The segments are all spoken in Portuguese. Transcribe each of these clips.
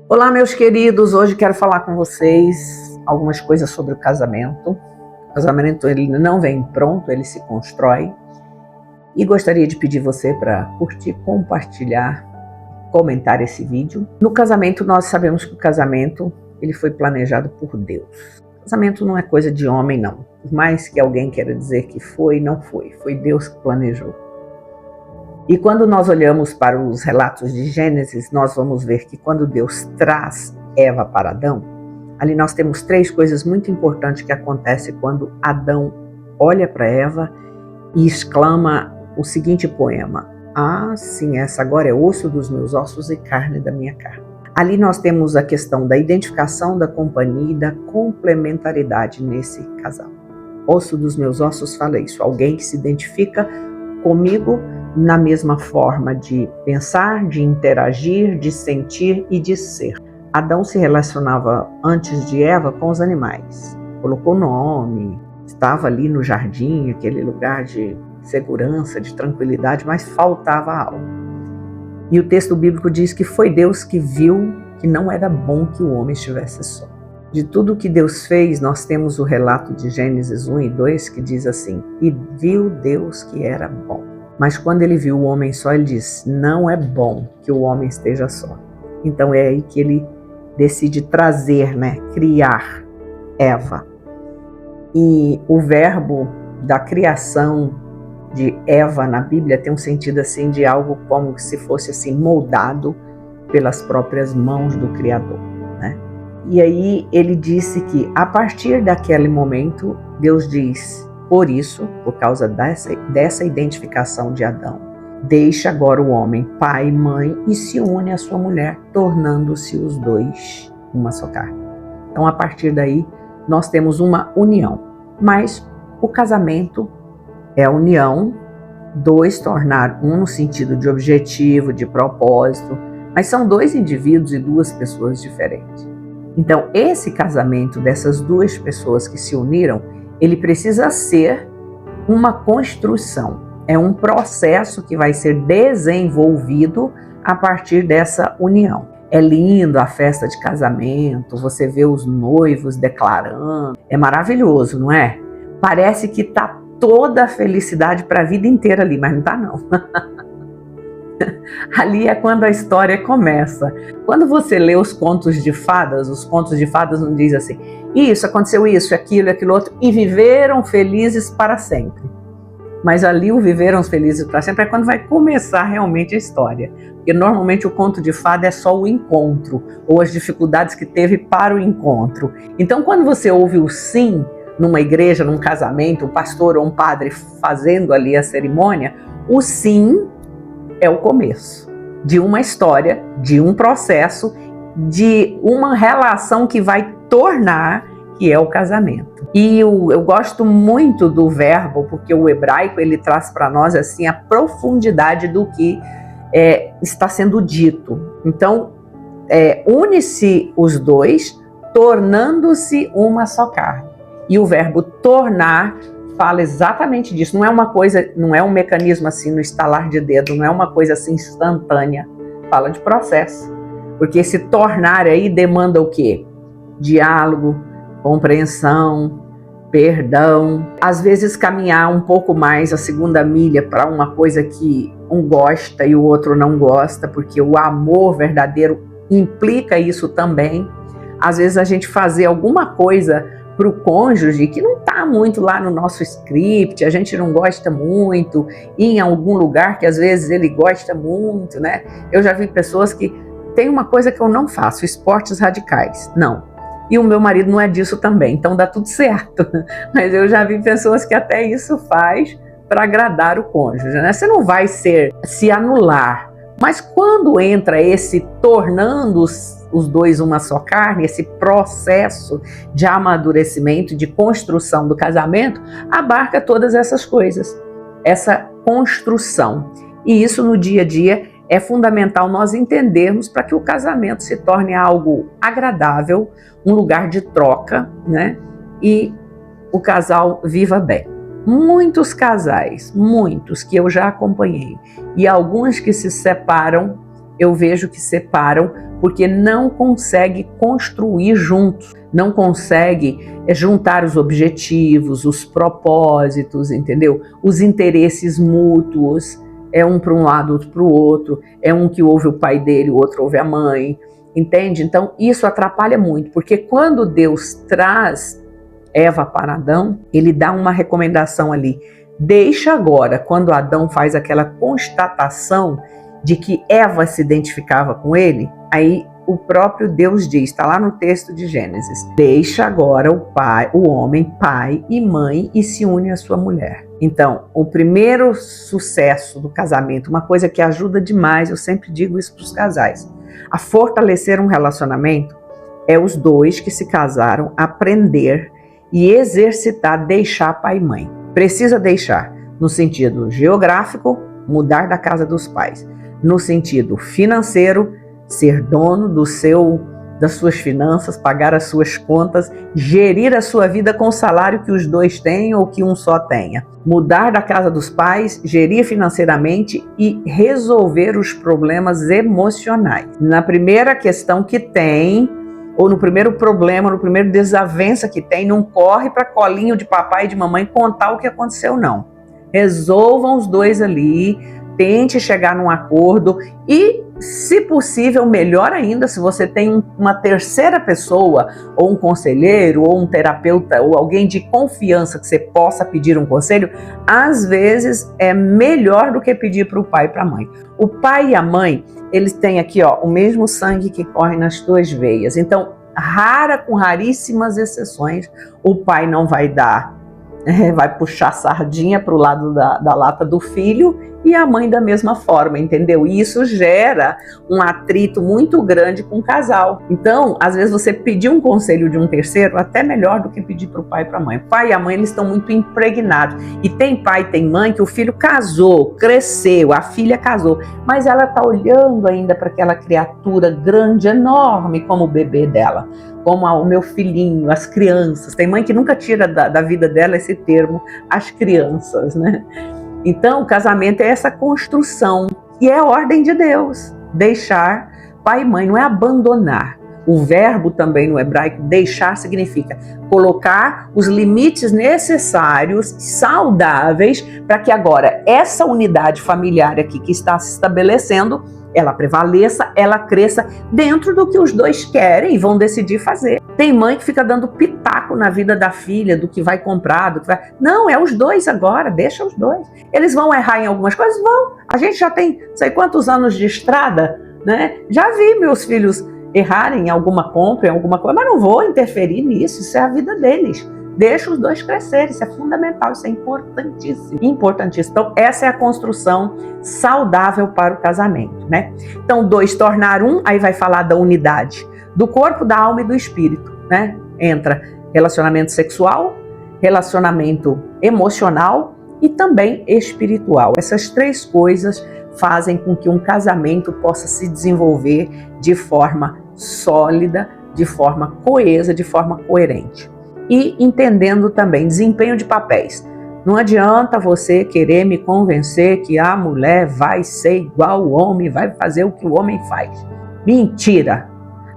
Olá, meus queridos, hoje quero falar com vocês algumas coisas sobre o casamento. O casamento ele não vem pronto, ele se constrói. E gostaria de pedir você para curtir, compartilhar, comentar esse vídeo. No casamento, nós sabemos que o casamento ele foi planejado por Deus. O casamento não é coisa de homem, não. Por mais que alguém queira dizer que foi, não foi. Foi Deus que planejou. E quando nós olhamos para os relatos de Gênesis, nós vamos ver que quando Deus traz Eva para Adão, ali nós temos três coisas muito importantes que acontecem quando Adão olha para Eva e exclama o seguinte poema: "Ah, sim, essa agora é osso dos meus ossos e carne da minha carne." Ali nós temos a questão da identificação, da companhia e da complementaridade nesse casal. Osso dos meus ossos fala isso, alguém que se identifica comigo na mesma forma de pensar, de interagir, de sentir e de ser. Adão se relacionava antes de Eva com os animais, colocou nome, estava ali no jardim, aquele lugar de segurança, de tranquilidade, mas faltava algo. E o texto bíblico diz que foi Deus que viu que não era bom que o homem estivesse só. De tudo que Deus fez, nós temos o relato de Gênesis 1 e 2 que diz assim: "E viu Deus que era bom." Mas quando ele viu o homem só, ele diz: "Não é bom que o homem esteja só." Então é aí que ele decide trazer, criar Eva. E o verbo da criação de Eva na Bíblia tem um sentido assim de algo como se fosse assim moldado pelas próprias mãos do Criador, né? E aí ele disse que a partir daquele momento, Deus diz: "Por isso, por causa dessa identificação de Adão, deixa agora o homem pai e mãe e se une à sua mulher, tornando-se os dois uma só carne." Então, a partir daí, nós temos uma união. Mas o casamento é a união, dois tornar um no sentido de objetivo, de propósito, mas são dois indivíduos e duas pessoas diferentes. Então, esse casamento dessas duas pessoas que se uniram, ele precisa ser uma construção. É um processo que vai ser desenvolvido a partir dessa união. É lindo a festa de casamento, você vê os noivos declarando. É maravilhoso, não é? Parece que tá toda a felicidade para a vida inteira ali, mas não tá não. Ali é quando a história começa. Quando você lê os contos de fadas não diz assim: isso, aconteceu isso, aquilo, aquilo outro, e viveram felizes para sempre. Mas ali o viveram felizes para sempre é quando vai começar realmente a história. Porque normalmente o conto de fada é só o encontro, ou as dificuldades que teve para o encontro. Então quando você ouve o sim numa igreja, num casamento, um pastor ou um padre fazendo ali a cerimônia, o sim é o começo de uma história, de um processo, de uma relação que vai tornar, que é o casamento. E eu gosto muito do verbo, porque o hebraico ele traz para nós assim a profundidade do que está sendo dito. Então, une-se os dois, tornando-se uma só carne. E o verbo tornar fala exatamente disso. Não é uma coisa, não é um mecanismo assim no estalar de dedo, não é uma coisa assim instantânea. Fala de processo. Porque esse tornar aí demanda o quê? Diálogo, compreensão, perdão. Às vezes caminhar um pouco mais a segunda milha para uma coisa que um gosta e o outro não gosta, porque o amor verdadeiro implica isso também. Às vezes a gente fazer alguma coisa para o cônjuge que não está muito lá no nosso script, a gente não gosta muito, ir em algum lugar que às vezes ele gosta muito, né? Eu já vi pessoas que tem uma coisa que eu não faço, esportes radicais, não. E o meu marido não é disso também, então dá tudo certo. Mas eu já vi pessoas que até isso faz para agradar o cônjuge, né? Você não vai se anular, mas quando entra esse tornando os dois uma só carne, esse processo de amadurecimento, de construção do casamento, abarca todas essas coisas, essa construção. E isso no dia a dia é fundamental nós entendermos para que o casamento se torne algo agradável, um lugar de troca, né? E o casal viva bem. Muitos casais, muitos que eu já acompanhei, e alguns que se separam eu vejo que separam porque não consegue construir juntos, não consegue juntar os objetivos, os propósitos, entendeu? Os interesses mútuos, é um para um lado, outro para o outro, é um que ouve o pai dele, o outro ouve a mãe, entende? Então isso atrapalha muito, porque quando Deus traz Eva para Adão, ele dá uma recomendação ali, deixa agora, quando Adão faz aquela constatação de que Eva se identificava com ele, aí o próprio Deus diz, está lá no texto de Gênesis, deixa agora o homem, pai e mãe e se une à sua mulher. Então, o primeiro sucesso do casamento, uma coisa que ajuda demais, eu sempre digo isso para os casais, a fortalecer um relacionamento é os dois que se casaram aprender e exercitar, deixar pai e mãe. Precisa deixar no sentido geográfico, mudar da casa dos pais. No sentido financeiro, ser dono das suas finanças, pagar as suas contas, gerir a sua vida com o salário que os dois têm ou que um só tenha. Mudar da casa dos pais, gerir financeiramente e resolver os problemas emocionais. Na primeira questão que tem, ou no primeiro problema, no primeiro desavença que tem, não corre para colinho de papai e de mamãe contar o que aconteceu, não. Resolvam os dois ali, tente chegar num acordo e, se possível, melhor ainda, se você tem uma terceira pessoa, ou um conselheiro, ou um terapeuta, ou alguém de confiança que você possa pedir um conselho, às vezes é melhor do que pedir para o pai e para a mãe. O pai e a mãe, eles têm aqui o mesmo sangue que corre nas tuas veias. Então, com raríssimas exceções, o pai não vai vai puxar sardinha para o lado da lata do filho e a mãe da mesma forma, entendeu? E isso gera um atrito muito grande com o casal. Então, às vezes você pedir um conselho de um terceiro, até melhor do que pedir para o pai e para a mãe. O pai e a mãe, eles estão muito impregnados. E tem pai e tem mãe que o filho casou, cresceu, a filha casou, mas ela está olhando ainda para aquela criatura grande, enorme, como o bebê dela, como o meu filhinho, as crianças. Tem mãe que nunca tira da vida dela esse termo, as crianças, né? Então, o casamento é essa construção e é a ordem de Deus. Deixar pai e mãe, não é abandonar. O verbo também no hebraico, deixar, significa colocar os limites necessários, saudáveis, para que agora essa unidade familiar aqui que está se estabelecendo, ela prevaleça, ela cresça dentro do que os dois querem e vão decidir fazer. Tem mãe que fica dando pitaco na vida da filha, do que vai comprar, do que vai... Não, é os dois agora, deixa os dois. Eles vão errar em algumas coisas? Vão. A gente já tem, sei quantos anos de estrada, né? Já vi meus filhos errarem em alguma compra, em alguma coisa, mas não vou interferir nisso, isso é a vida deles. Deixa os dois crescerem, isso é fundamental, isso é importantíssimo. Importantíssimo. Então, essa é a construção saudável para o casamento, né? Então, dois tornar um, aí vai falar da unidade do corpo, da alma e do espírito, né? Entra relacionamento sexual, relacionamento emocional e também espiritual. Essas três coisas fazem com que um casamento possa se desenvolver de forma sólida, de forma coesa, de forma coerente. E entendendo também desempenho de papéis. Não adianta você querer me convencer que a mulher vai ser igual ao homem, vai fazer o que o homem faz. Mentira!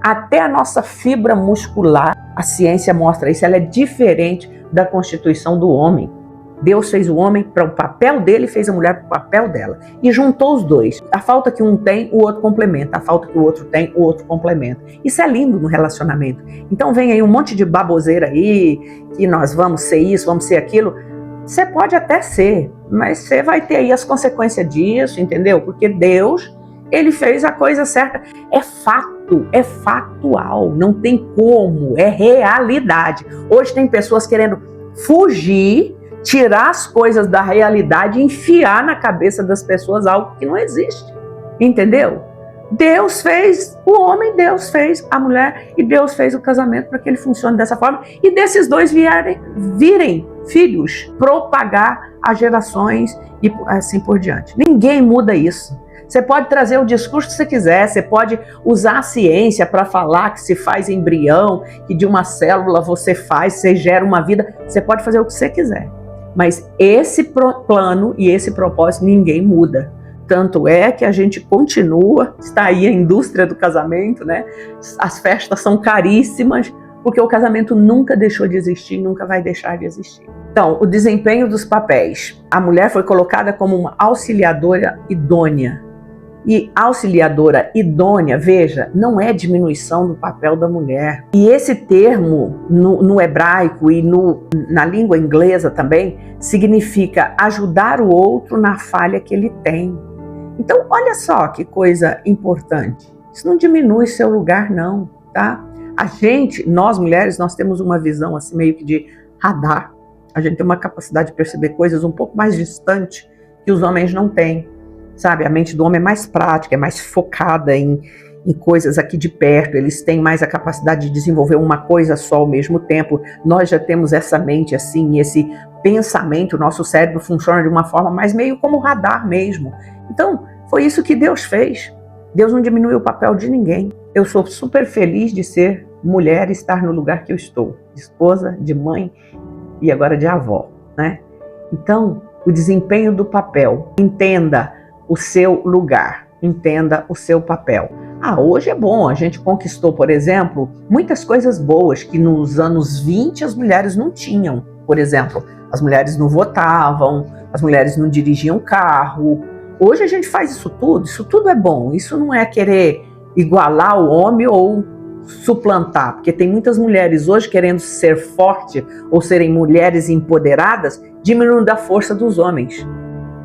Até a nossa fibra muscular, a ciência mostra isso, ela é diferente da constituição do homem. Deus fez o homem para o papel dele e fez a mulher para o papel dela. E juntou os dois. A falta que um tem, o outro complementa. A falta que o outro tem, o outro complementa. Isso é lindo no relacionamento. Então vem aí um monte de baboseira aí, que nós vamos ser isso, vamos ser aquilo. Você pode até ser, mas você vai ter aí as consequências disso, entendeu? Porque Deus, ele fez a coisa certa. É fato, é factual, não tem como, é realidade. Hoje tem pessoas querendo fugir, tirar as coisas da realidade e enfiar na cabeça das pessoas algo que não existe, entendeu? Deus fez o homem, Deus fez a mulher e Deus fez o casamento para que ele funcione dessa forma e desses dois virem filhos, propagar as gerações e assim por diante. Ninguém muda isso. Você pode trazer o discurso que você quiser, você pode usar a ciência para falar que se faz embrião, que de uma célula você gera uma vida, você pode fazer o que você quiser. Mas esse plano e esse propósito ninguém muda. tanto é que a gente continua, está aí a indústria do casamento, né? As festas são caríssimas, porque o casamento nunca deixou de existir, nunca vai deixar de existir. Então, o desempenho dos papéis. A mulher foi colocada como uma auxiliadora idônea. E auxiliadora idônea, veja, não é diminuição do papel da mulher. E esse termo, no hebraico e na língua inglesa também, significa ajudar o outro na falha que ele tem. Então, olha só que coisa importante. Isso não diminui seu lugar, não, tá? A gente, nós mulheres, nós temos uma visão assim meio que de radar. A gente tem uma capacidade de perceber coisas um pouco mais distante que os homens não têm. Sabe, a mente do homem é mais prática, é mais focada em coisas aqui de perto, eles têm mais a capacidade de desenvolver uma coisa só ao mesmo tempo. Nós já temos essa mente assim, esse pensamento, o nosso cérebro funciona de uma forma mais meio como radar mesmo. Então, foi isso que Deus fez. Deus não diminuiu o papel de ninguém. Eu sou super feliz de ser mulher e estar no lugar que eu estou, de esposa, de mãe e agora de avó, né? Então, o desempenho do papel, entenda o seu lugar, entenda o seu papel. Hoje é bom, a gente conquistou, por exemplo, muitas coisas boas que nos anos 20 as mulheres não tinham. Por exemplo, as mulheres não votavam, as mulheres não dirigiam carro. Hoje a gente faz isso tudo é bom. Isso não é querer igualar o homem ou suplantar, porque tem muitas mulheres hoje querendo ser forte ou serem mulheres empoderadas, diminuindo a força dos homens.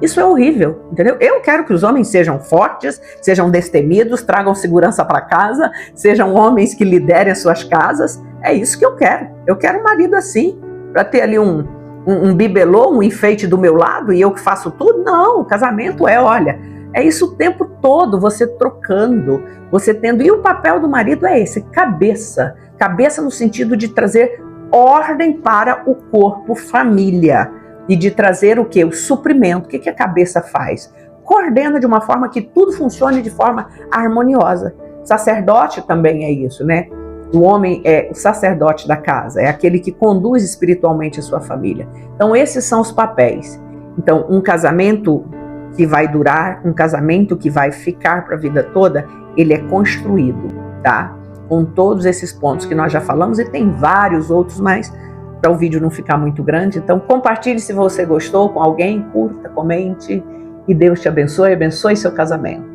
Isso é horrível, entendeu? Eu quero que os homens sejam fortes, sejam destemidos, tragam segurança para casa, sejam homens que liderem as suas casas. É isso que eu quero. Eu quero um marido assim, para ter ali um bibelô, um enfeite do meu lado e eu que faço tudo. Não, o casamento olha, é isso o tempo todo, você trocando, você tendo. E o papel do marido é esse, cabeça. Cabeça no sentido de trazer ordem para o corpo, família. E de trazer o quê? O suprimento. O que a cabeça faz? Coordena de uma forma que tudo funcione de forma harmoniosa. Sacerdote também é isso, né? O homem é o sacerdote da casa, é aquele que conduz espiritualmente a sua família. Então esses são os papéis. Então um casamento que vai durar, um casamento que vai ficar para a vida toda, ele é construído, tá? Com todos esses pontos que nós já falamos e tem vários outros, mas para o vídeo não ficar muito grande. Então compartilhe se você gostou com alguém, curta, comente e Deus te abençoe, abençoe seu casamento.